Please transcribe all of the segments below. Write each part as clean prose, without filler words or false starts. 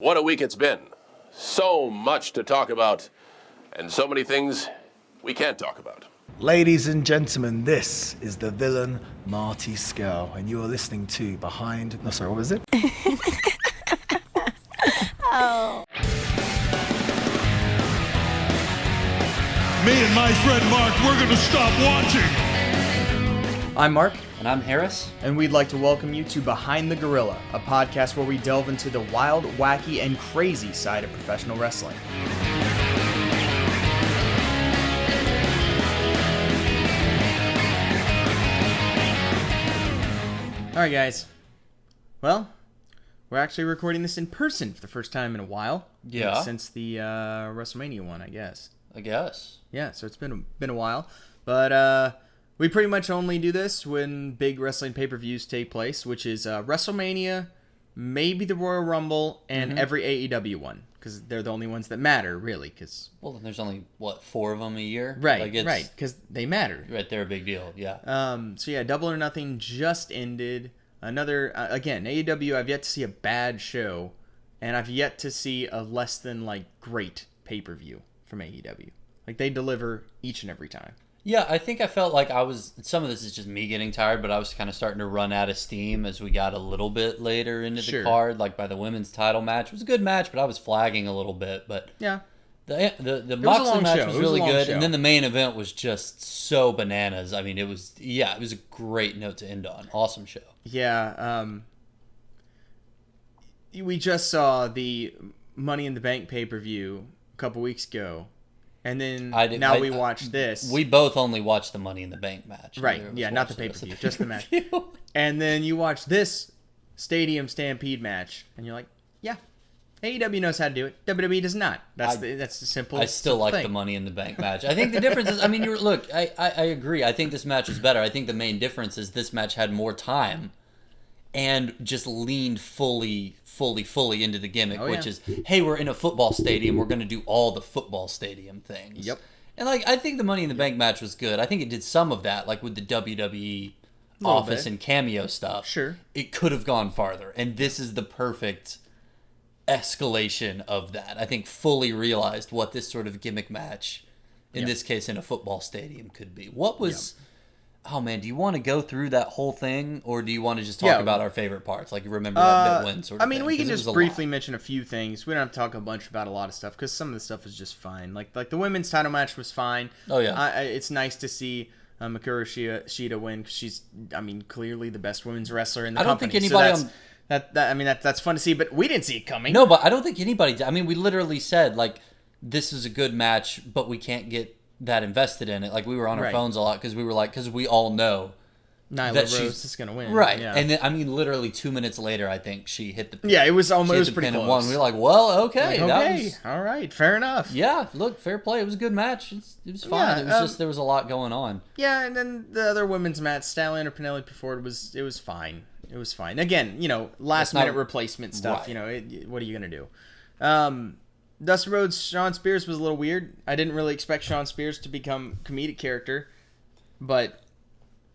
What a week it's been. So much to talk about, and so many things we can't talk about. Ladies and gentlemen, this is the villain Marty Skell, and you are listening to Behind... No, sorry, what was it? Oh. Me and my friend Mark, we're going to stop watching. I'm Mark. And I'm Harris. And we'd like to welcome you to Behind the Gorilla, a podcast where we delve into the wild, wacky, and crazy side of professional wrestling. Alright guys, well, we're actually recording this in person for the first time in a while. Yeah. Since the WrestleMania one, I guess. Yeah, so it's been a while. But we pretty much only do this when big wrestling pay-per-views take place, which is WrestleMania, maybe the Royal Rumble, and every AEW one. Because they're the only ones that matter, really. Well, then there's only, 4 of them a year? Right, right, because they matter. Right, they're a big deal, yeah. So yeah, Double or Nothing just ended. Another, again, AEW, I've yet to see a bad show, and I've yet to see a less than, great pay-per-view from AEW. They deliver each and every time. Yeah, I think I felt like some of this is just me getting tired, but I was kind of starting to run out of steam as we got a little bit later into the card, by the women's title match. It was a good match, but I was flagging a little bit. But yeah, the Moxley match was really good, and then the main event was just so bananas. I mean, it was a great note to end on. Awesome show. Yeah, we just saw the Money in the Bank pay-per-view a couple weeks ago. And then we watch this. We both only watched the Money in the Bank match. Right, yeah, not the pay-per-view, just the match. And then you watch this Stadium Stampede match, and you're like, yeah, AEW knows how to do it. WWE does not. That's the simple. I still like the Money in the Bank match. I think the difference is, I agree. I think this match is better. I think the main difference is this match had more time and just leaned fully into the gimmick, which is, hey, we're in a football stadium, we're going to do all the football stadium things. Yep. And I think the Money in the Bank match was good. I think it did some of that, with the WWE office and cameo stuff. Sure. It could have gone farther, and this is the perfect escalation of that. I think fully realized what this sort of gimmick match, in this case in a football stadium, could be. What was... Oh, man, do you want to go through that whole thing, or do you want to just talk about our favorite parts? Remember that bit when sort of thing? We can just briefly mention a few things. We don't have to talk a bunch about a lot of stuff, because some of the stuff is just fine. Like the women's title match was fine. Oh, yeah. It's nice to see Mikuru Shida win, because she's, clearly the best women's wrestler in the company. I don't think anybody that's fun to see, but we didn't see it coming. No, but I don't think anybody did. We literally said, this is a good match, but we can't get that invested in it. We were on our phones a lot because we all know Nyla Rose is going to win. Right. Yeah. And then, literally 2 minutes later, I think she hit the pin. Yeah, it was pretty close. One. We were like, well, okay. All right, fair enough. Yeah, look, fair play. It was a good match. It was fine. Yeah, it was just, there was a lot going on. Yeah, and then the other women's match, Statlander Penelope Ford, it was fine. It was fine. Again, last minute replacement stuff. Right. What are you going to do? Dusty Rhodes, Shawn Spears was a little weird. I didn't really expect Shawn Spears to become comedic character, but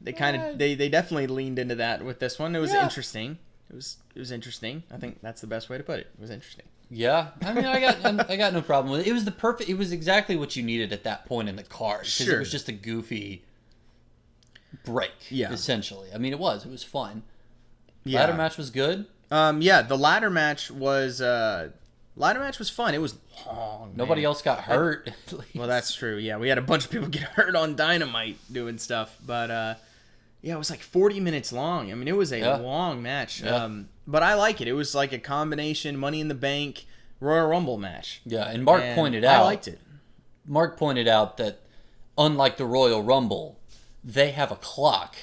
they they definitely leaned into that with this one. It was interesting. It was interesting. I think that's the best way to put it. It was interesting. Yeah, I got no problem with it. It was it was exactly what you needed at that point in the card, because it was just a goofy break. Yeah, essentially. It was fun. Yeah. Ladder match was good. The ladder match was. Ladder match was fun. It was long. Nobody else got hurt. Well, that's true. Yeah, we had a bunch of people get hurt on Dynamite doing stuff. But, it was 40 minutes long. It was a long match. Yeah. But I like it. It was a combination Money in the Bank, Royal Rumble match. Yeah, and Mark pointed out... I liked it. Mark pointed out that, unlike the Royal Rumble, they have a clock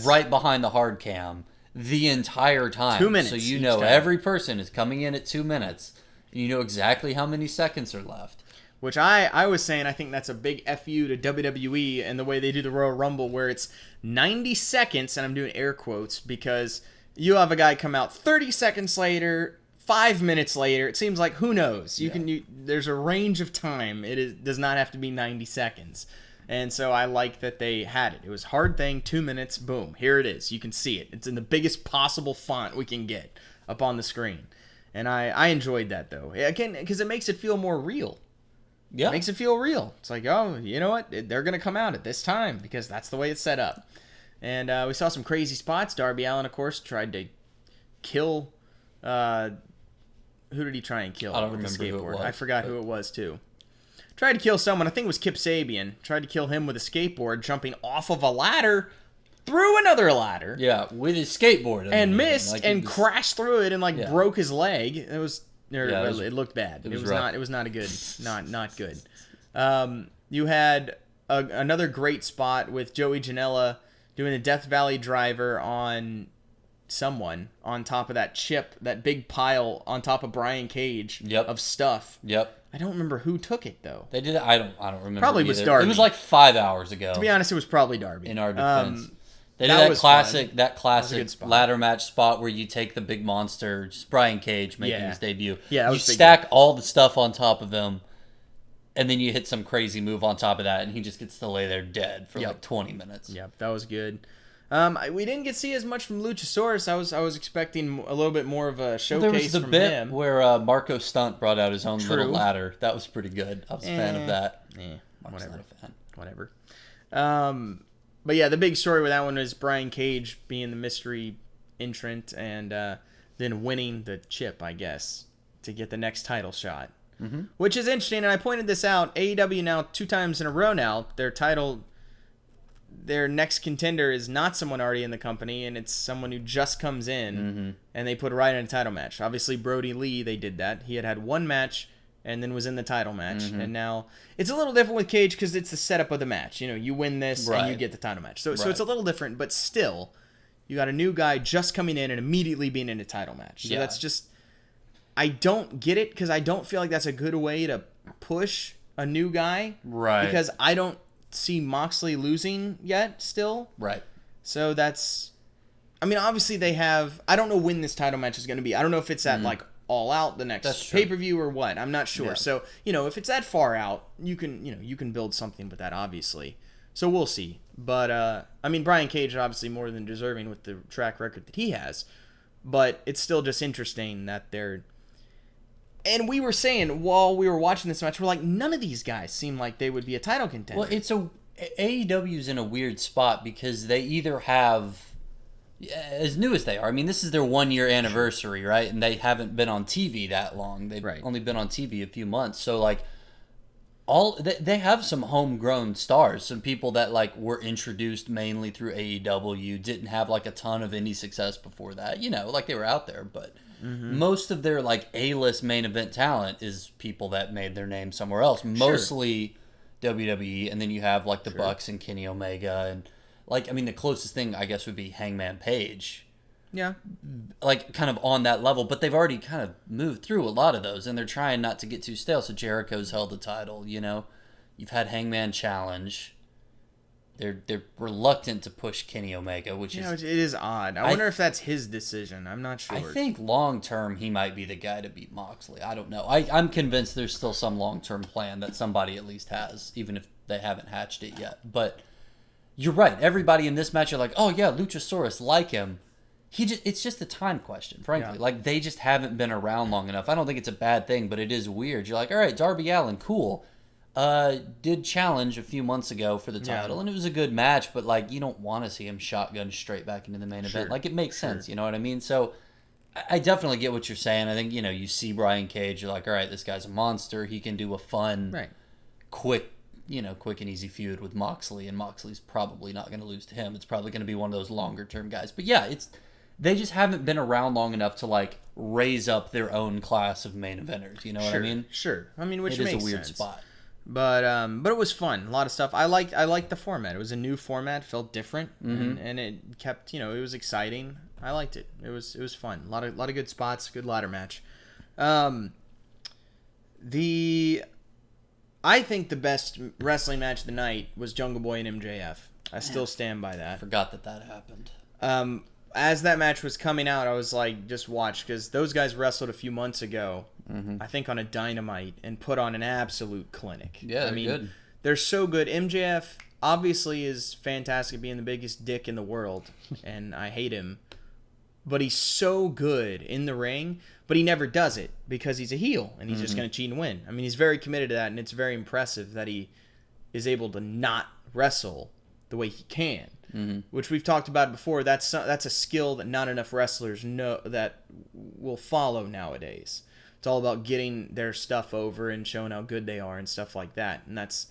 right behind the hard cam the entire time. 2 minutes. So every person is coming in at 2 minutes. You know exactly how many seconds are left. Which I was saying, I think that's a big FU to WWE and the way they do the Royal Rumble, where it's 90 seconds, and I'm doing air quotes, because you have a guy come out 30 seconds later, 5 minutes later. It seems like, who knows? There's a range of time. Does not have to be 90 seconds. And so I like that they had it. It was a hard thing, 2 minutes, boom, here it is. You can see it. It's in the biggest possible font we can get up on the screen. And I enjoyed that, though. Again, because it makes it feel more real. Yeah. It makes it feel real. It's like, oh, you know what? They're going to come out at this time because that's the way it's set up. And we saw some crazy spots. Darby Allin, of course, tried to kill... who did he try and kill? I don't with remember the skateboard? who it was, I forgot who it was, too. Tried to kill someone. I think it was Kip Sabian. Tried to kill him with a skateboard, jumping off of a ladder, through another ladder. Yeah, with his skateboard. And missed and crashed through it and broke his leg. It was... it looked bad. It was not. It was not a good. Not good. You had another great spot with Joey Janela doing the Death Valley Driver on someone on top of that chip, that big pile on top of Brian Cage of stuff. Yep. I don't remember who took it though. They did. I don't remember. Probably either. was Darby. It was like 5 hours ago. To be honest, it was probably Darby. In our defense. They did that classic ladder match spot where you take the big monster, just Brian Cage making his debut. Yeah, you stack all the stuff on top of him, and then you hit some crazy move on top of that, and he just gets to lay there dead for like 20 minutes. Yep, that was good. We didn't get to see as much from Luchasaurus. I was expecting a little bit more of a showcase from him. There was the bit where Marco Stunt brought out his own little ladder. That was pretty good. I was a fan of that. Whatever. Not a fan. Whatever. But yeah, the big story with that one is Brian Cage being the mystery entrant and then winning the chip, I guess, to get the next title shot. Mm-hmm. Which is interesting, and I pointed this out. AEW now 2 times in a row now, their next contender is not someone already in the company, and it's someone who just comes in, and they put right in a title match. Obviously, Brody Lee, they did that. He had 1 match and then was in the title match. And now it's a little different with Cage because it's the setup of the match. You know, you win this and you get the title match. So it's a little different, but still, you got a new guy just coming in and immediately being in a title match. So that's just, I don't get it because I don't feel like that's a good way to push a new guy. Right. Because I don't see Moxley losing yet still. Right. So that's, I mean, obviously they have, I don't know when this title match is going to be. I don't know if it's at like All Out the next pay-per-view or what. I'm not sure. Yeah. So, if it's that far out, you can build something with that, obviously. So we'll see. But, I mean, Brian Cage is obviously more than deserving with the track record that he has. But it's still just interesting that they're... And we were saying, while we were watching this match, we're like, none of these guys seem like they would be a title contender. Well, AEW's in a weird spot because they either have... as new as they are. I mean, this is their 1-year anniversary, right? And they haven't been on TV that long. They've only been on TV a few months. So, like, they have some homegrown stars, some people that, like, were introduced mainly through AEW, didn't have, like, a ton of indie success before that. Like, they were out there, but most of their, like, A-list main event talent is people that made their name somewhere else. Mostly WWE, and then you have, like, the Bucks and Kenny Omega and... Like, I mean, the closest thing, I guess, would be Hangman Page. Yeah. Like, kind of on that level. But they've already kind of moved through a lot of those. And they're trying not to get too stale. So Jericho's held the title, You've had Hangman challenge. They're reluctant to push Kenny Omega, which is... it is odd. I wonder if that's his decision. I'm not sure. I think long-term, he might be the guy to beat Moxley. I don't know. I'm convinced there's still some long-term plan that somebody at least has, even if they haven't hatched it yet. But... You're right. Everybody in this match are like, oh, yeah, Luchasaurus, like him. It's just a time question, frankly. Yeah. Like, they just haven't been around long enough. I don't think it's a bad thing, but it is weird. You're like, all right, Darby Allin, cool. Did challenge a few months ago for the title, and it was a good match, but, like, you don't want to see him shotgun straight back into the main event. Like, it makes sense, you know what I mean? So, I definitely get what you're saying. I think, you see Brian Cage, you're like, all right, this guy's a monster. He can do a fun, quick and easy feud with Moxley, and Moxley's probably not going to lose to him. It's probably going to be one of those longer-term guys. But yeah, they just haven't been around long enough to, like, raise up their own class of main eventers. You know what I mean? Sure. I mean, which makes sense. It is a weird spot. But it was fun. A lot of stuff. I liked the format. It was a new format. Felt different, and it kept. It was exciting. I liked it. It was fun. A lot of good spots. Good ladder match. I think the best wrestling match of the night was Jungle Boy and MJF. I still stand by that. I forgot that happened. As that match was coming out, I was like, just watch, because those guys wrestled a few months ago, I think on a Dynamite, and put on an absolute clinic. Yeah, they're good. They're so good. MJF obviously is fantastic, being the biggest dick in the world, and I hate him. but he's so good in the ring, but he never does it because he's a heel and he's just going to cheat and win. I mean, he's very committed to that, and it's very impressive that he is able to not wrestle the way he can, which we've talked about before. That's a skill that not enough wrestlers know that will follow nowadays. It's all about getting their stuff over and showing how good they are and stuff like that, and that's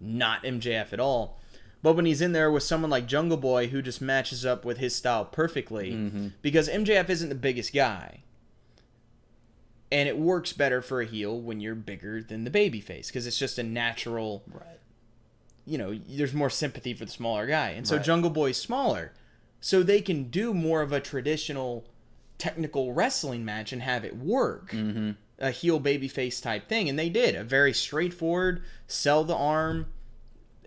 not MJF at all. But when he's in there with someone like Jungle Boy, who just matches up with his style perfectly, because MJF isn't the biggest guy, and it works better for a heel when you're bigger than the babyface, because it's just a natural, you know, there's more sympathy for the smaller guy. And so Jungle Boy's smaller, so they can do more of a traditional technical wrestling match and have it work. A heel babyface type thing, and they did. A very straightforward, sell the arm,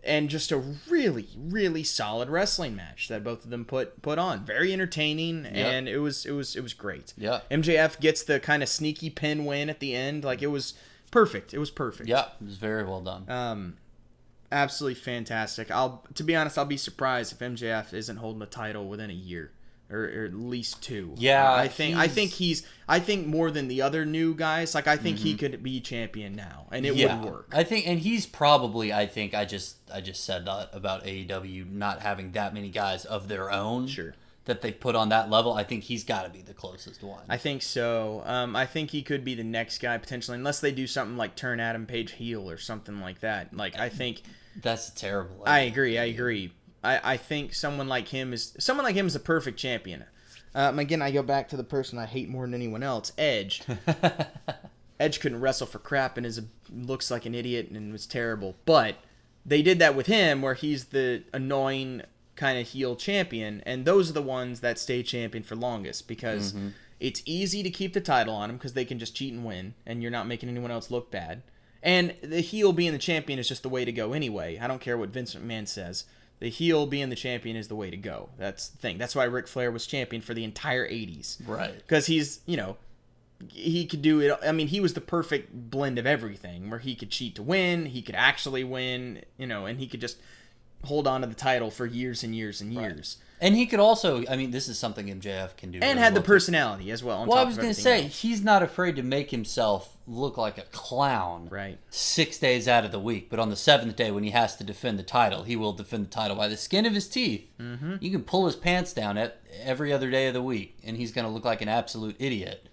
and just a really, really solid wrestling match that both of them put on. Very entertaining, and it was great. Yeah. MJF gets the kind of sneaky pin win at the end. Like, it was perfect. It was perfect. Yeah, it was very well done. Absolutely fantastic. To be honest, I'll be surprised if MJF isn't holding the title within a year. Or at least 2. Yeah, I think more than the other new guys. Like, I think he could be champion now, and it would work. I think, and he's probably. I think I just said that about AEW not having that many guys of their own. Sure. That they put on that level. I think he's got to be the closest one. I think so. I think he could be the next guy potentially, unless they do something like turn Adam Page heel or something like that. Like, I think that's terrible. I agree. I think someone like him is a perfect champion. Again, I go back to the person I hate more than anyone else, Edge. Edge couldn't wrestle for crap and looks like an idiot and was terrible. But they did that with him, where he's the annoying kind of heel champion, and those are the ones that stay champion for longest, because it's easy to keep the title on them because they can just cheat and win, and you're not making anyone else look bad. And the heel being the champion is just the way to go anyway. I don't care what Vince McMahon says. The heel being the champion is the way to go. That's the thing. That's why Ric Flair was champion for the entire 80s. Right. Because he's, he could do it. I mean, he was the perfect blend of everything, where he could cheat to win, he could actually win, and he could just hold on to the title for years and years and years. And he could also, I mean, this is something MJF can do. And had the personality as well. Well, I was going to say, he's not afraid to make himself look like a clown 6 days out of the week. But on the 7th day, when he has to defend the title, he will defend the title by the skin of his teeth. You can pull his pants down every other day of the week, and he's going to look like an absolute idiot.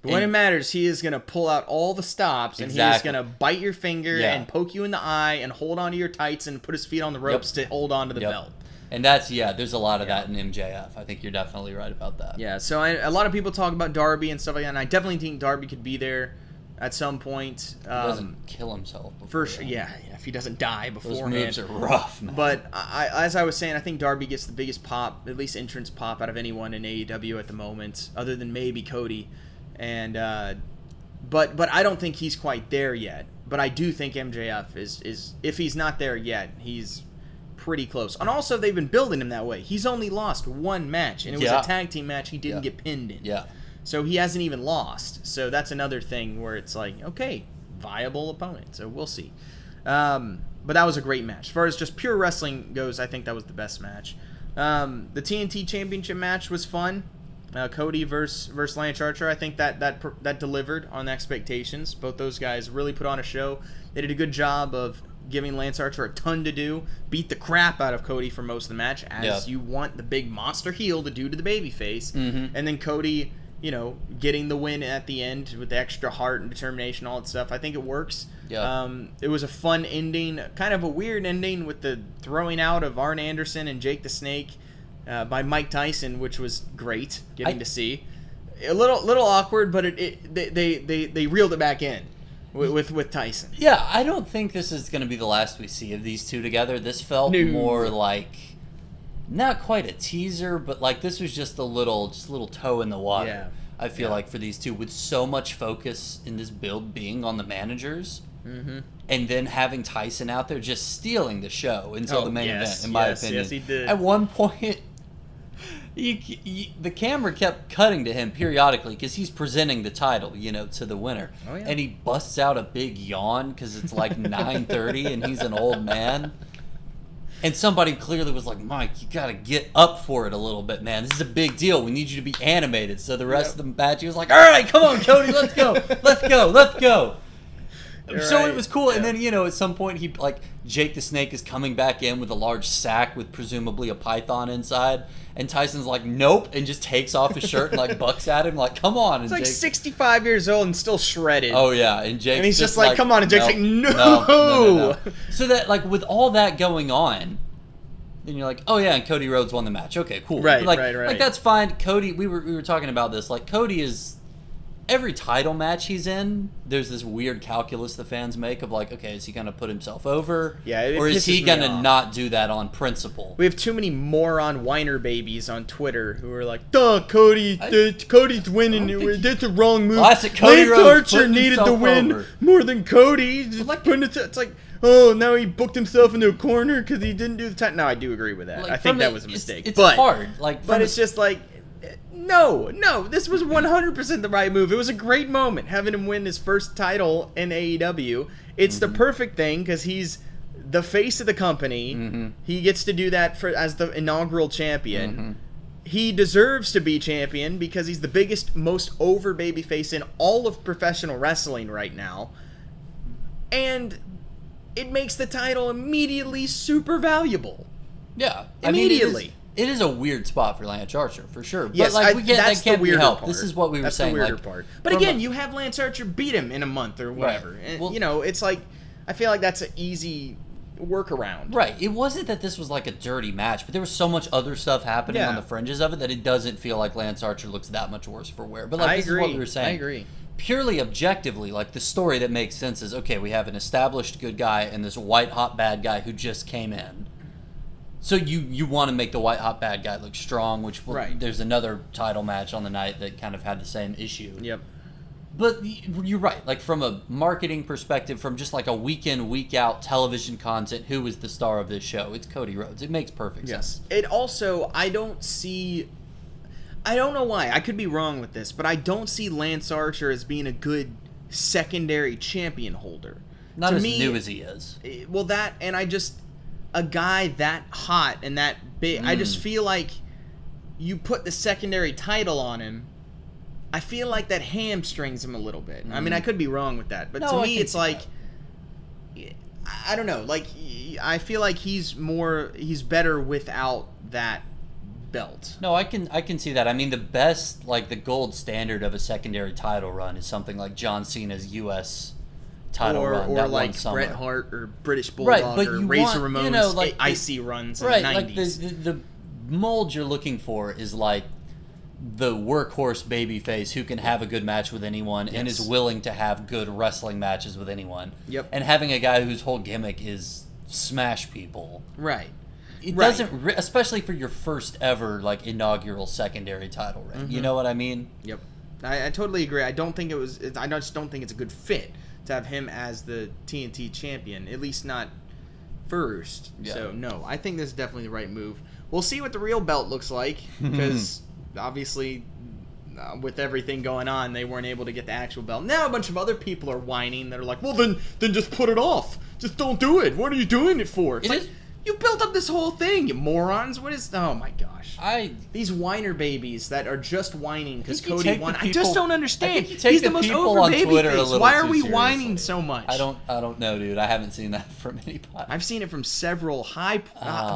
But when it matters, he is going to pull out all the stops, and he is going to bite your finger and poke you in the eye and hold onto your tights and put his feet on the ropes to hold on to the belt. And that's, there's a lot of that in MJF. I think you're definitely right about that. Yeah, so a lot of people talk about Darby and stuff like that, and I definitely think Darby could be there at some point. He doesn't kill himself before. For sure, if he doesn't die beforehand. Those moves are rough, man. But as I was saying, I think Darby gets the biggest pop, at least entrance pop, out of anyone in AEW at the moment, other than maybe Cody. And but I don't think he's quite there yet. But I do think MJF is if he's not there yet, he's pretty close. And also, they've been building him that way. He's only lost one match, and it was a tag team match he didn't get pinned in. Yeah. So he hasn't even lost. So that's another thing where it's like, okay, viable opponent. So we'll see. But that was a great match. As far as just pure wrestling goes, I think that was the best match. The TNT Championship match was fun. Cody versus Lance Archer. I think that delivered on expectations. Both those guys really put on a show. They did a good job of giving Lance Archer a ton to do. Beat the crap out of Cody for most of the match, as you want the big monster heel to do to the babyface. And then Cody, getting the win at the end with the extra heart and determination, all that stuff. I think it works. It was a fun ending, kind of a weird ending with the throwing out of Arn Anderson and Jake the Snake by Mike Tyson, which was great getting to see. A little awkward, but they reeled it back in with Tyson. Yeah, I don't think this is going to be the last we see of these two together. This felt more like not quite a teaser, but like this was just a little toe in the water. Yeah. I feel like for these two, with so much focus in this build being on the managers, and then having Tyson out there just stealing the show until the main event, in my opinion. Yes, he did. At one point, the camera kept cutting to him periodically because he's presenting the title, to the winner. Oh, yeah. And he busts out a big yawn because it's like 9:30 and he's an old man. And somebody clearly was like, Mike, you got to get up for it a little bit, man. This is a big deal. We need you to be animated. So the rest of the match, he was like, all right, come on, Cody, let's go. Let's go. Let's go. So it was cool. Yeah. And then, at some point, Jake the Snake is coming back in with a large sack with presumably a python inside. And Tyson's like, nope, and just takes off his shirt and bucks at him like, come on. And he's like 65 years old and still shredded. Oh, yeah. And he's just like, come on. And Jake's nope, no. So that, with all that going on, then you're like, oh, yeah, and Cody Rhodes won the match. Okay, cool. Right, right. That's fine. Cody, we were talking about this. Cody is... Every title match he's in, there's this weird calculus the fans make of okay, is he going to put himself over? Yeah, or is he going to not do that on principle? We have too many moron whiner babies on Twitter who are like, duh, Cody's winning. That's the wrong move. Classic Cody Lance Rhodes Archer needed to win over. more than Cody. It's like, oh, now he booked himself into a corner because he didn't do the time. No, I do agree with that. I think that was a mistake. It's hard. But it's just No, this was 100% the right move. It was a great moment having him win his first title in AEW. It's the perfect thing because he's the face of the company. He gets to do that as the inaugural champion. He deserves to be champion because he's the biggest, most over babyface in all of professional wrestling right now. And it makes the title immediately super valuable. Yeah. Immediately. It is a weird spot for Lance Archer, for sure. Yes, but we get that's that can't the weirder be helped. part. This is what we were saying. That's the weirder part. But again, you have Lance Archer beat him in a month or whatever. Right. And, it's I feel like that's an easy workaround. Right. It wasn't that this was a dirty match, but there was so much other stuff happening on the fringes of it that it doesn't feel like Lance Archer looks that much worse for wear. But this agree. is what we were saying. I agree. Purely objectively, the story that makes sense is, okay, we have an established good guy and this white hot bad guy who just came in. So you want to make the white hot bad guy look strong, which there's another title match on the night that kind of had the same issue. Yep. But you're right. From a marketing perspective, from just a week in, week out television content, who is the star of this show? It's Cody Rhodes. It makes perfect sense. It also, I don't know why. I could be wrong with this, but I don't see Lance Archer as being a good secondary champion holder. Not as new as he is. Well, that, and a guy that hot and that big, I just feel like you put the secondary title on him, I feel like that hamstrings him a little bit. I mean, I could be wrong with that, but to me it's I don't know, I feel like he's better without that belt. No, I can see that. I mean, the best, the gold standard of a secondary title run is something like John Cena's U.S. title run or that one summer. Bret Hart or British Bulldog or Razor Ramon's icy runs in the 90s. The mold you're looking for is the workhorse babyface who can have a good match with anyone and is willing to have good wrestling matches with anyone. Yep. And having a guy whose whole gimmick is smash people. Right. It doesn't, especially for your first ever inaugural secondary title reign. You know what I mean? Yep. I totally agree. I just don't think it's a good fit to have him as the TNT champion, at least not first. Yeah. So, no, I think this is definitely the right move. We'll see what the real belt looks like, because obviously with everything going on, they weren't able to get the actual belt. Now a bunch of other people are whining that are like, well, then just put it off. Just don't do it. What are you doing it for? It's you built up this whole thing, you morons. Oh my gosh. These whiner babies that are just whining because Cody won. I just don't understand. He's the most over babyface. Why are we whining so much? I don't know, dude. I haven't seen that from anybody. I've seen it from several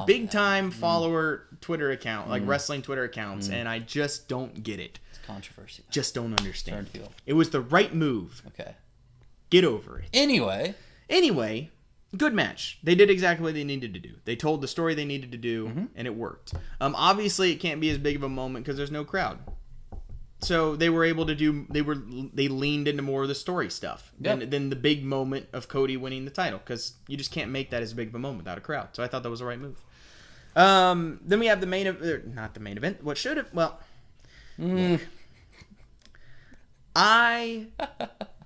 big time follower Twitter account, wrestling Twitter accounts, and I just don't get it. It's controversy. Just don't understand. It was the right move. Okay. Get over it. Anyway, good match. They did exactly what they needed to do. They told the story they needed to do, and it worked. Obviously, it can't be as big of a moment because there's no crowd. So they were able to do. They leaned into more of the story stuff than the big moment of Cody winning the title, because you just can't make that as big of a moment without a crowd. So I thought that was the right move. Then we have the main event. Not the main event. What should have? Well, look, I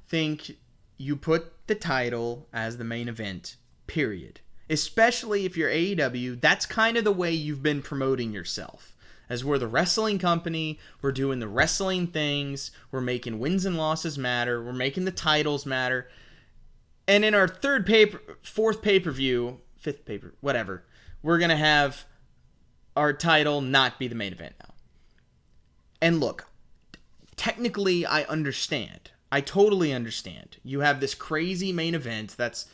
think you put the title as the main event, period. Especially if you're AEW, that's kind of the way you've been promoting yourself. As we're the wrestling company, we're doing the wrestling things, we're making wins and losses matter, we're making the titles matter. And in our fourth pay-per-view, fifth pay-per, whatever, we're going to have our title not be the main event now. And look, technically I understand. I totally understand. You have this crazy main event that's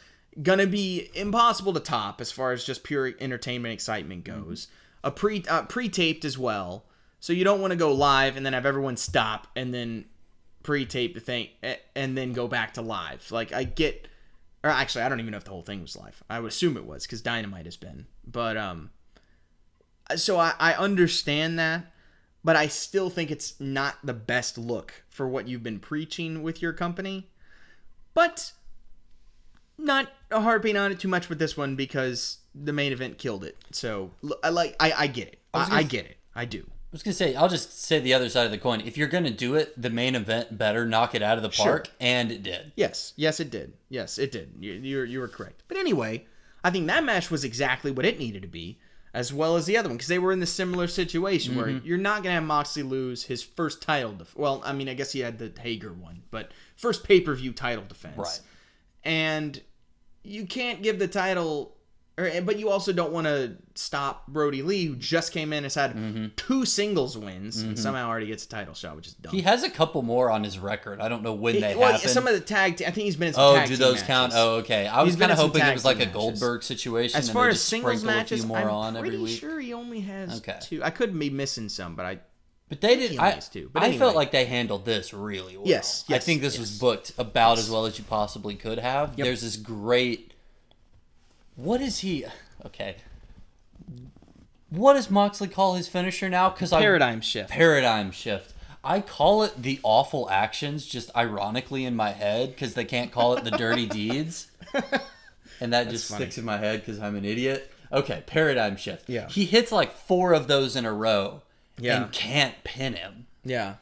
going to be impossible to top as far as just pure entertainment excitement goes. A pre-taped as well. So you don't want to go live and then have everyone stop and then pre-tape the thing and then go back to live. Like, I get... Or actually, I don't even know if the whole thing was live. I would assume it was, because Dynamite has been. But, so I understand that, but I still think it's not the best look for what you've been preaching with your company. But not harping on it too much with this one, because the main event killed it. So, I get it. I get it. I do. I was going to say, I'll just say the other side of the coin. If you're going to do it, the main event better knock it out of the park, Sure. and it did. Yes, it did. Yes, it did. You were correct. But anyway, I think that match was exactly what it needed to be, as well as the other one, because they were in the similar situation where you're not going to have Moxley lose his first title. Well, I mean, I guess he had the Hager one, but first pay-per-view title defense. Right. And you can't give the title... But you also don't want to stop Brody Lee, who just came in, has had 2 singles wins, and somehow already gets a title shot, which is dumb. He has a couple more on his record. I don't know when they happen. Some of the I think he's been in some tag team matches. Oh, do those count? Oh, okay. I was kind of hoping it was like a Goldberg matches. situation. As far and as singles matches, I'm pretty sure he only has Okay. 2. I could be missing some, but they did. I anyway. felt like they handled this really well. Yes, I think this was booked about as well as you possibly could have. Yep. There's this great... What is he... Okay. What does Moxley call his finisher now? Paradigm shift. Paradigm shift. I call it the awful actions, just ironically in my head, because they can't call it the dirty deeds. And that just sticks in my head because I'm an idiot. Okay, paradigm shift. Yeah. He hits like 4 of those in a row Yeah. and can't pin him. Yeah.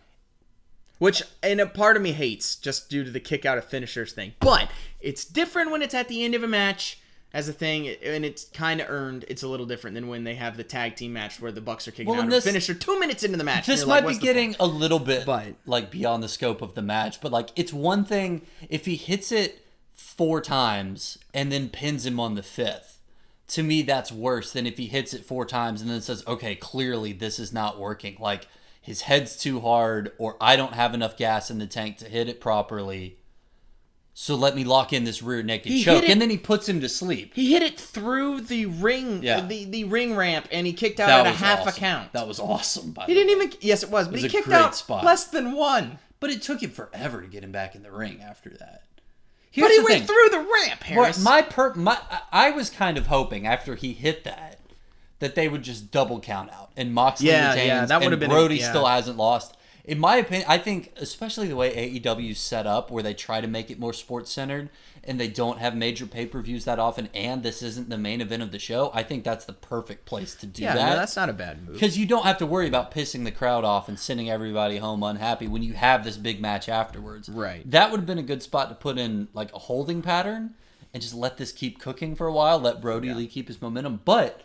Which, and a part of me hates, just due to the kick out of finishers thing. But it's different when it's at the end of a match as a thing, and it's kind of earned. It's a little different than when they have the tag team match where the Bucks are kicking out of a finisher 2 minutes into the match. This might be getting a little bit like beyond the scope of the match, but like it's one thing if he hits it 4 times and then pins him on the 5th. To me, that's worse than if he hits it 4 times and then says, okay, clearly this is not working. Like, his head's too hard, or I don't have enough gas in the tank to hit it properly. So let me lock in this rear naked choke. And then he puts him to sleep. He hit it through the ring, the ring ramp, and he kicked out at a half a count. That was awesome, by the way. He didn't even... Yes, it was. But he kicked out less than 1. But it took him forever to get him back in the ring after that. But he went through the ramp, Harris. I was kind of hoping after he hit that they would just double count out and Moxley retains, that would have been Brody still hasn't lost. In my opinion, I think especially the way AEW's set up, where they try to make it more sports centered and they don't have major pay-per-views that often, and this isn't the main event of the show, I think that's the perfect place to do that. Yeah, no, that's not a bad move. Because you don't have to worry about pissing the crowd off and sending everybody home unhappy when you have this big match afterwards. Right. That would have been a good spot to put in like a holding pattern and just let this keep cooking for a while, let Brody Lee keep his momentum. But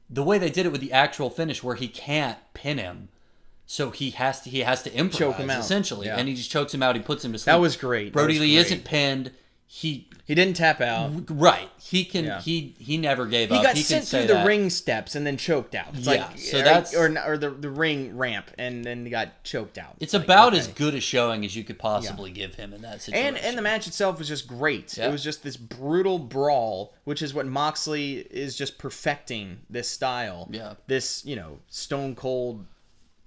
the way they did it with the actual finish where he can't pin him, so he has to improvise, choke him out, essentially, and he just chokes him out. He puts him to sleep. That was great. Brody Lee isn't pinned. He didn't tap out. Right. He can. Yeah. He never gave up. He got sent through the ring steps and then choked out. It's or the ring ramp and then he got choked out. It's about as good a showing as you could possibly give him in that situation. And the match itself was just great. Yeah. It was just this brutal brawl, which is what Moxley is just perfecting this style. Yeah. This, stone cold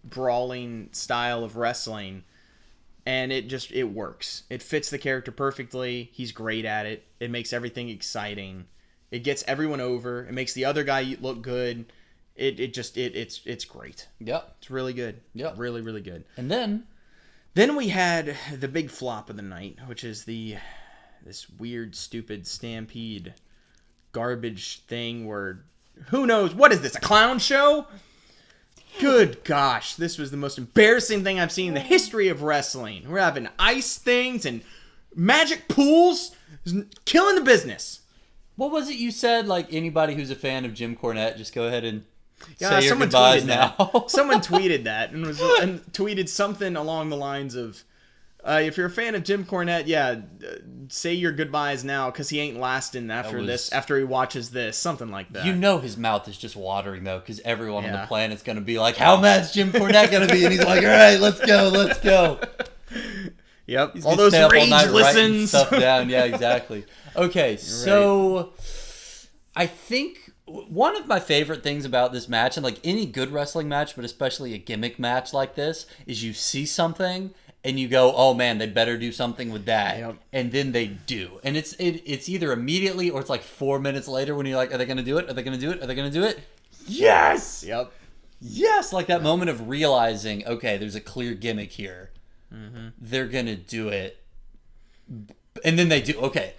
brawling style of wrestling, and it works. It fits the character perfectly. He's great at it. It makes everything exciting. It gets everyone over. It makes the other guy look good. It's great. Yep. It's really good. Yep. Really, really good. And then we had the big flop of the night, which is this weird, stupid Stampede garbage thing where who knows, what is this, a clown show? Good gosh, this was the most embarrassing thing I've seen in the history of wrestling. We're having ice things and magic pools, killing the business. What was it you said? Like, anybody who's a fan of Jim Cornette, just go ahead and say your goodbyes now. Someone tweeted that and tweeted something along the lines of, If you're a fan of Jim Cornette, say your goodbyes now because he ain't lasting after he watches this. Something like that. You know his mouth is just watering, though, because everyone on the planet's going to be like, how mad's Jim Cornette going to be? And he's like, all right, let's go. Yep. He's all gonna those stay up all rage night writing listens. stuff down. Yeah, exactly. Okay, so I think one of my favorite things about this match, and like any good wrestling match, but especially a gimmick match like this, is you see something and you go, oh man, they better do something with that. Yep. And then they do. And it's either immediately or it's like 4 minutes later when you're like, are they going to do it? Are they going to do it? Are they going to do it? Yes! Yep. Yes! Like that moment of realizing, okay, there's a clear gimmick here. Mm-hmm. They're going to do it. And then they do. Okay.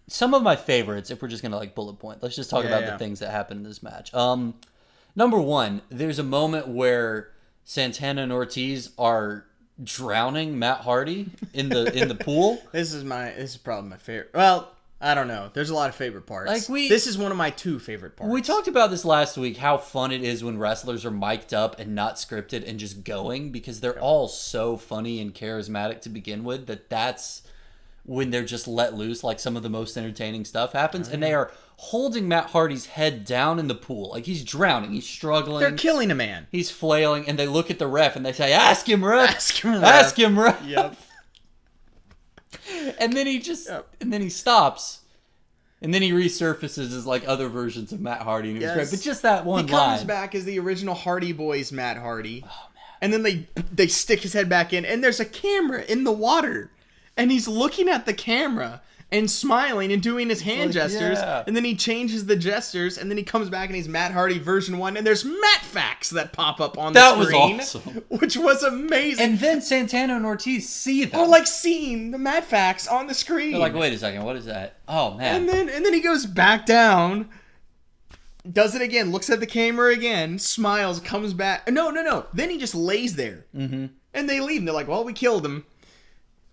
Some of my favorites, if we're just going to like bullet point, let's just talk about the things that happened in this match. Number one, there's a moment where Santana and Ortiz are drowning Matt Hardy in the pool. This is probably my favorite. Well, I don't know. There's a lot of favorite parts. This is one of my 2 favorite parts. We talked about this last week, how fun it is when wrestlers are mic'd up and not scripted and just going, because they're all so funny and charismatic to begin with that's when they're just let loose, like some of the most entertaining stuff happens. And they are holding Matt Hardy's head down in the pool. Like he's drowning. He's struggling. They're killing a man. He's flailing. And they look at the ref and they say, ask him, ref. Ask him, ref. Yep. And then and then he stops. And then he resurfaces as like other versions of Matt Hardy. And it was great. But just that one line. He comes back as the original Hardy Boys Matt Hardy. Oh, man. And then they stick his head back in. And there's a camera in the water. And he's looking at the camera and smiling and doing his hand gestures. Yeah. And then he changes the gestures. And then he comes back and he's Matt Hardy version 1. And there's Matt Facts that pop up on the screen. That was awesome. Which was amazing. And then Santana and Ortiz see them. Oh, like seeing the Matt Facts on the screen. They're like, wait a second, what is that? Oh, man. And then he goes back down. Does it again. Looks at the camera again. Smiles. Comes back. No. Then he just lays there. Mm-hmm. And they leave. And they're like, well, we killed him.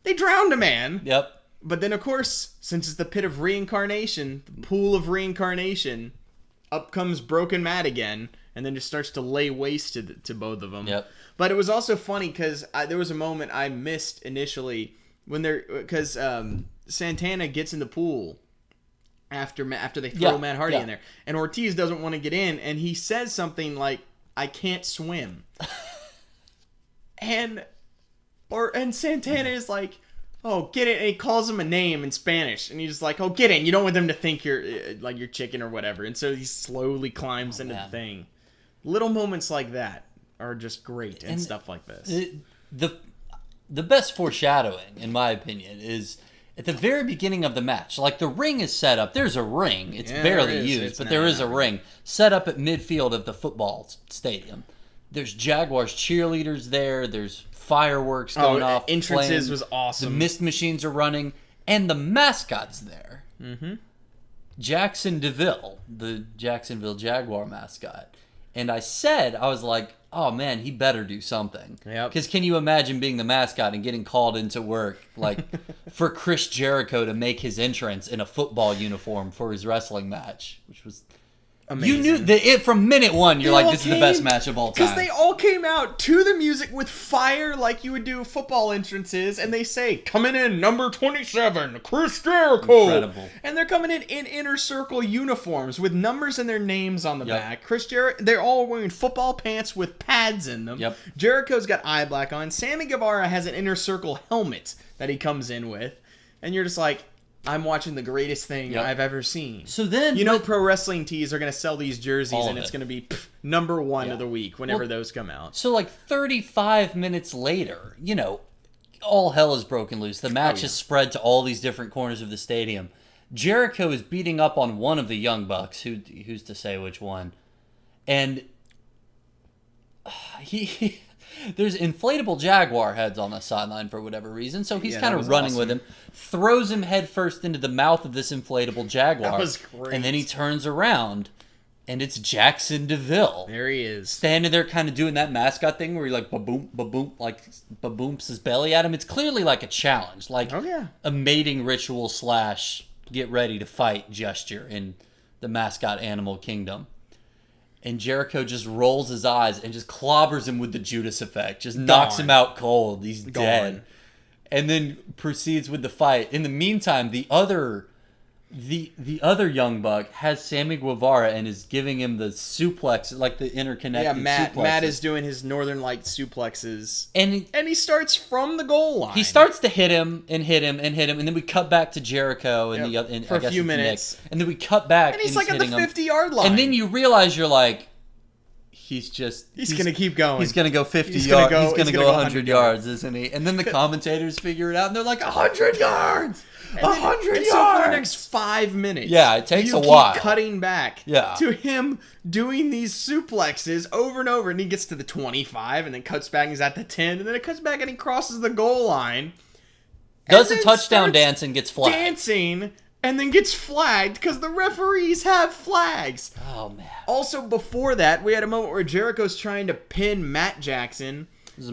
They drowned a man. Yep. But then, of course, since it's the pit of reincarnation, the pool of reincarnation, up comes Broken Matt again, and then just starts to lay waste to both of them. Yep. But it was also funny because there was a moment I missed initially because Santana gets in the pool after they throw Matt Hardy in there, and Ortiz doesn't want to get in, and he says something like, "I can't swim," and Santana is like, oh, get it. And he calls him a name in Spanish. And he's just like, oh, get in. You don't want them to think you're like you're chicken or whatever. And so he slowly climbs into the thing. Little moments like that are just great and stuff like this. The best foreshadowing, in my opinion, is at the very beginning of the match. Like the ring is set up. There's a ring. It's barely used, but there is a ring set up at midfield of the football stadium. There's Jaguars cheerleaders there. There's fireworks going off. Entrances was awesome. The mist machines are running, and the mascot's there. Mm-hmm. Jackson DeVille, the Jacksonville Jaguar mascot. And I was like, oh man, he better do something. Yep. Because can you imagine being the mascot and getting called into work, like for Chris Jericho to make his entrance in a football uniform for his wrestling match, which was amazing. You knew from minute one. You're like, this is the best match of all time. Because they all came out to the music with fire, like you would do football entrances, and they say, "Coming in number 27, Chris Jericho." Incredible. And they're coming in inner circle uniforms with numbers and their names on the back. Chris Jericho, they're all wearing football pants with pads in them. Yep. Jericho's got eye black on. Sammy Guevara has an inner circle helmet that he comes in with, and you're just like, I'm watching the greatest thing I've ever seen. So then, Pro Wrestling Tees are going to sell these jerseys, and it's going to be number 1 of the week whenever those come out. So like 35 minutes later, all hell is broken loose. The match is spread to all these different corners of the stadium. Jericho is beating up on one of the Young Bucks. Who's to say which one? And there's inflatable Jaguar heads on the sideline for whatever reason, so he's kind of running with him, throws him headfirst into the mouth of this inflatable Jaguar. That was great. And then he turns around, and it's Jackson DeVille. There he is. Standing there kind of doing that mascot thing where he like ba-boom, ba-boom, like ba-boomps his belly at him. It's clearly like a challenge, like a mating ritual / get ready to fight gesture in the mascot animal kingdom. And Jericho just rolls his eyes and just clobbers him with the Judas effect. Just knocks him out cold. He's dead. and then proceeds with the fight. In the meantime, the other young buck has Sammy Guevara and is giving him the suplex, like the interconnected suplexes. Matt is doing his Northern Light suplexes. And he starts from the goal line. He starts to hit him, and then we cut back to Jericho and for a few minutes. and then we cut back, and he's like at the 50-yard line. And then you realize you're like, he's gonna keep going. He's gonna go 50 yards. He's gonna go 100 yards, isn't he? And then the commentators figure it out, and they're like, 100 yards. 100 yards. So for the next 5 minutes, yeah, it takes a keep while. Cutting back, to him doing these suplexes over and over, and he gets to the 25, and then cuts back, and he's at the 10, and then it cuts back, and he crosses the goal line. Does a touchdown dance and gets flagged. Dancing, and then gets flagged because the referees have flags. Oh man. Also, before that, we had a moment where Jericho's trying to pin Matt Jackson.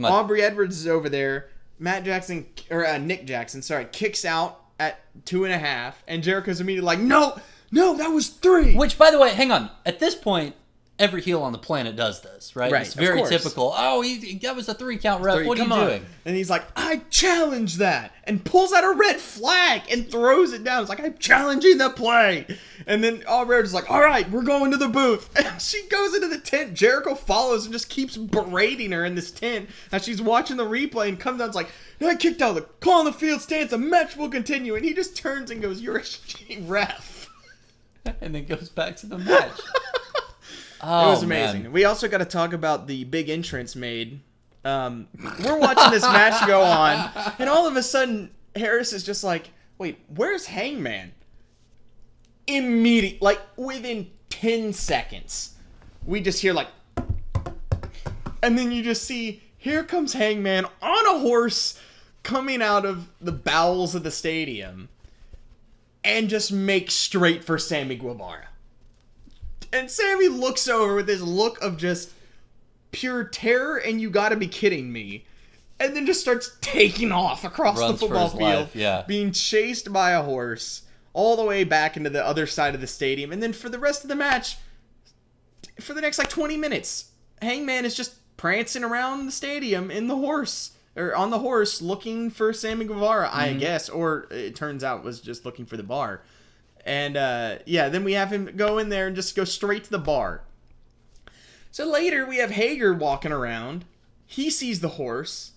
Aubrey Edwards is over there. Nick Jackson, kicks out at 2.5, and Jericho's immediately like, no, that was 3. Which, by the way, hang on. At this point, every heel on the planet does this, right? Right, it's very typical. Oh, that was a 3-count ref. What are you doing? And he's like, I challenge that, and pulls out a red flag and throws it down. It's like, I'm challenging the play. And then Aubrey is like, all right, we're going to the booth. And she goes into the tent. Jericho follows and just keeps berating her in this tent as she's watching the replay and comes down and is like, I kicked out the call on the field stance. The match will continue. And he just turns and goes, you're a shitty ref. And then goes back to the match. It was amazing. Man. We also got to talk about the big entrance made. We're watching this match go on, and all of a sudden, Harris is just like, wait, where's Hangman? Immediately, like within 10 seconds, we just hear like, and then you just see, here comes Hangman on a horse coming out of the bowels of the stadium and just makes straight for Sammy Guevara. And Sammy looks over with this look of just pure terror and you gotta be kidding me. And then just starts taking off across the football field. Being chased by a horse all the way back into the other side of the stadium. And then for the rest of the match, for the next 20 minutes, Hangman is just prancing around the stadium in the horse. Or on the horse looking for Sammy Guevara, I guess. Or it turns out was just looking for the bar. And, then we have him go in there and just go straight to the bar. So later, we have Hager walking around. He sees the horse,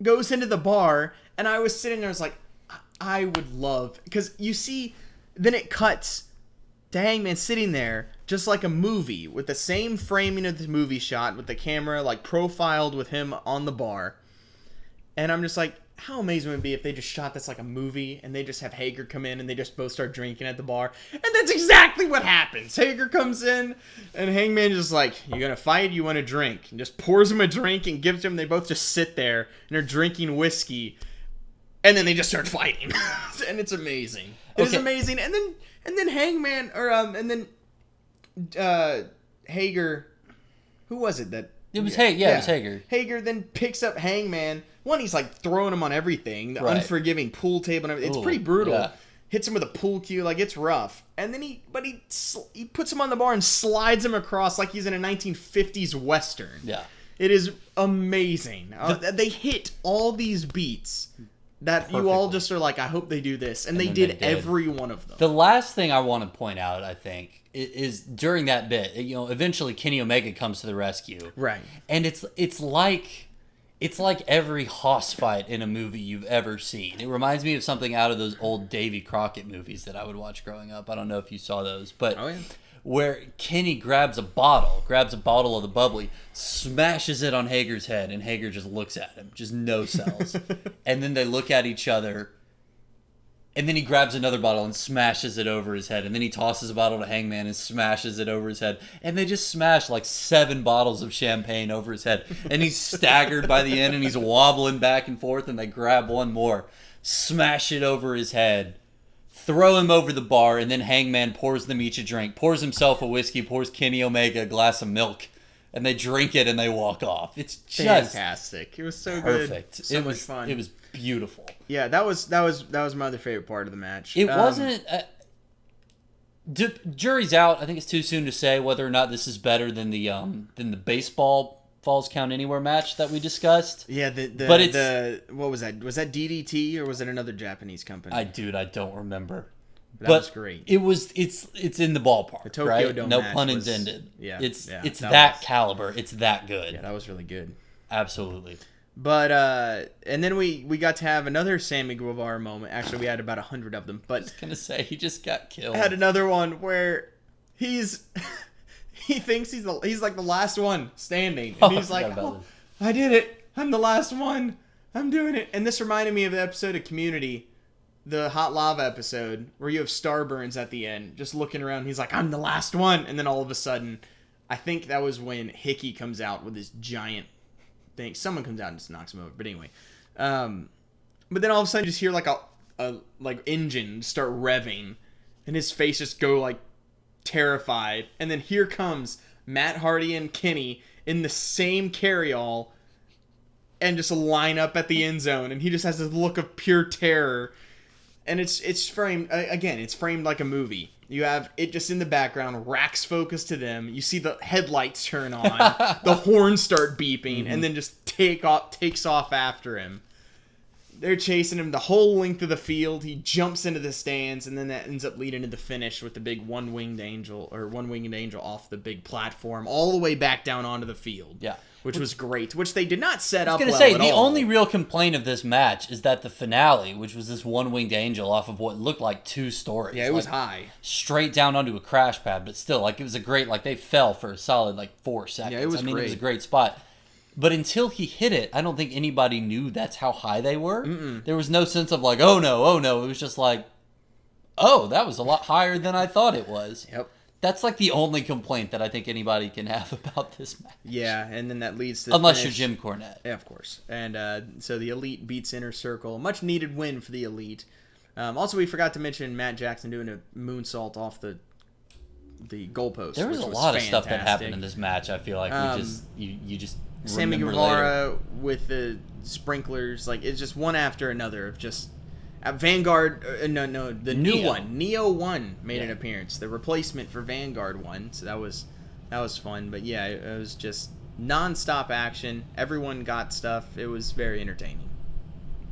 goes into the bar, and I was sitting there, I was like, I would love... Because you see, then it cuts to Hangman sitting there, just like a movie, with the same framing of the movie shot, with the camera, profiled with him on the bar. And I'm just like... How amazing would it be if they just shot this like a movie and they just have Hager come in and they just both start drinking at the bar? And that's exactly what happens. Hager comes in and Hangman is just like, you gonna fight? You want a drink? And just pours him a drink and gives him. They both just sit there and are drinking whiskey. And then they just start fighting. And it's amazing. It is amazing. And then Hangman, Hager, who was it that... It was it was Hager. Hager then picks up Hangman. One, he's throwing him on everything. The unforgiving pool table and everything. It's pretty brutal. Yeah. Hits him with a pool cue. It's rough. And then he puts him on the bar and slides him across like he's in a 1950s Western. Yeah. It is amazing. They hit all these beats that perfectly. You all just are like, I hope they do this. And they did every one of them. The last thing I want to point out, I think, is during that bit, eventually Kenny Omega comes to the rescue. Right. And it's like every hoss fight in a movie you've ever seen. It reminds me of something out of those old Davy Crockett movies that I would watch growing up. I don't know if you saw those, but where Kenny grabs a bottle of the bubbly, smashes it on Hager's head, and Hager just looks at him, just no sells. And then they look at each other, and then he grabs another bottle and smashes it over his head. And then he tosses a bottle to Hangman and smashes it over his head. And they just smash 7 bottles of champagne over his head. And he's staggered by the end and he's wobbling back and forth. And they grab one more, smash it over his head, throw him over the bar. And then Hangman pours them each a drink, pours himself a whiskey, pours Kenny Omega a glass of milk. And they drink it and they walk off. It's just fantastic. It was so perfect. Good. So much fun. It was beautiful. Yeah, that was my other favorite part of the match. It wasn't. Jury's out. I think it's too soon to say whether or not this is better than the baseball Falls Count Anywhere match that we discussed. Yeah, But it's- what was that? Was that DDT or was it another Japanese company? I don't remember. That was great. It's in the ballpark, The Tokyo right? Dome No match pun was- intended. yeah, It's yeah, it's that that was- caliber. It's that good. Yeah, that was really good. Absolutely. But and then we got to have another Sammy Guevara moment. Actually, we had about 100 of them, but Gonna say he just got killed. I had another one where he thinks he's like the last one standing, and he's I like, forgot about "Oh, this. I did it! I'm the last one! I'm doing it!" And this reminded me of the episode of Community, the Hot Lava episode, where you have Starburns at the end, just looking around. He's like, "I'm the last one," and then all of a sudden, I think that was when Hickey comes out with this giant thing. Someone comes out and just knocks him over. But anyway, but then all of a sudden, you just hear like a engine start revving, and his face just go like terrified, and then here comes Matt Hardy and Kenny in the same carryall and just line up at the end zone, and he just has this look of pure terror, and it's framed again, it's framed like a movie. You have it just in the background, racks focus to them, you see the headlights turn on, the horns start beeping, and then just takes off after him. They're chasing him the whole length of the field. He jumps into the stands, and then that ends up leading to the finish with the big one-winged angel off the big platform all the way back down onto the field. Yeah. Which was great, which they did not set up I was well gonna say at the all. only real complaint of this match is that the finale, which was this one-winged angel off of what looked like 2 stories. Yeah, it was like, high. straight down onto a crash pad, but still, like, it was a great, like, they fell for a solid, like, 4 seconds. Yeah, it was I mean, it was a great. great spot. But until he hit it, I don't think anybody knew that's how high they were. There was no sense of, like, oh no. It was just like, oh, that was a lot higher than I thought it was. Yep. That's, like, the only complaint that I think anybody can have about this match. Yeah, and then that leads to the Unless finish. you're Jim Cornette. Yeah, of course. And so the Elite beats Inner Circle. Much needed win for the Elite. Also, we forgot to mention Matt Jackson doing a moonsault off the goalpost. There was which a lot of stuff that fantastic. happened in this match. I feel like you just Sammy remember Guevara later. with the sprinklers, like it's just one after another of just Vanguard. The new Neo. one, Neo 1 made an Yeah. appearance. The replacement for Vanguard 1, so that was fun. But yeah, it was just non-stop action. Everyone got stuff. It was very entertaining,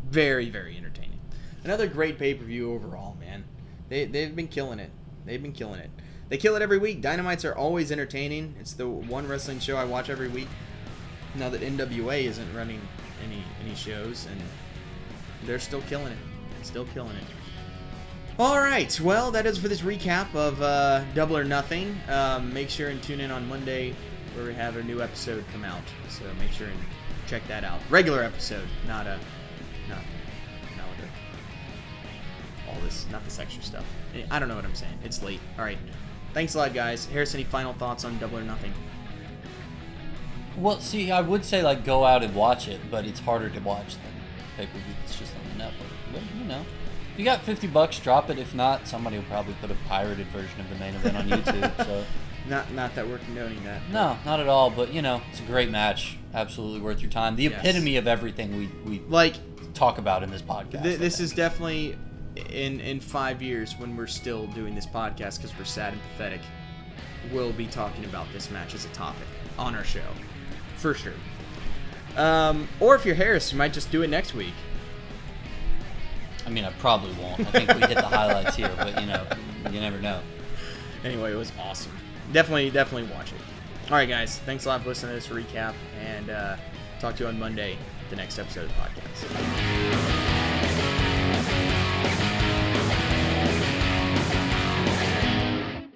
very very entertaining. Another great pay-per-view overall, man. They've been killing it. They kill it every week. Dynamites are always entertaining. It's the one wrestling show I watch every week. Now that NWA isn't running any shows, and they're still killing it. All right, well, that is for this recap of Double or Nothing. Make sure and tune in on Monday where we have a new episode come out. So make sure and check that out. Regular episode, not this extra stuff. I don't know what I'm saying. It's late. All right. Thanks a lot, guys. Harris, any final thoughts on Double or Nothing? Well, see, I would say like go out and watch it, but it's harder to watch than pay-per-view. It's just on the network. But you know, if you got $50, drop it. If not, somebody will probably put a pirated version of the main event on YouTube. So Not that we're condoning that. no, not at all. But you know, it's a great match. Absolutely worth your time. The Yes. epitome of everything we Like talk about in this podcast. this is definitely in 5 years when we're still doing this podcast because we're sad and pathetic. We'll be talking about this match as a topic on our show, for sure. Or if you're Harris, you might just do it next week. I mean, I probably won't. I think we hit the highlights here, but you know, you never know. Anyway, it was awesome. Definitely watch it. All right, guys. Thanks a lot for listening to this recap, and talk to you on Monday, the next episode of the podcast.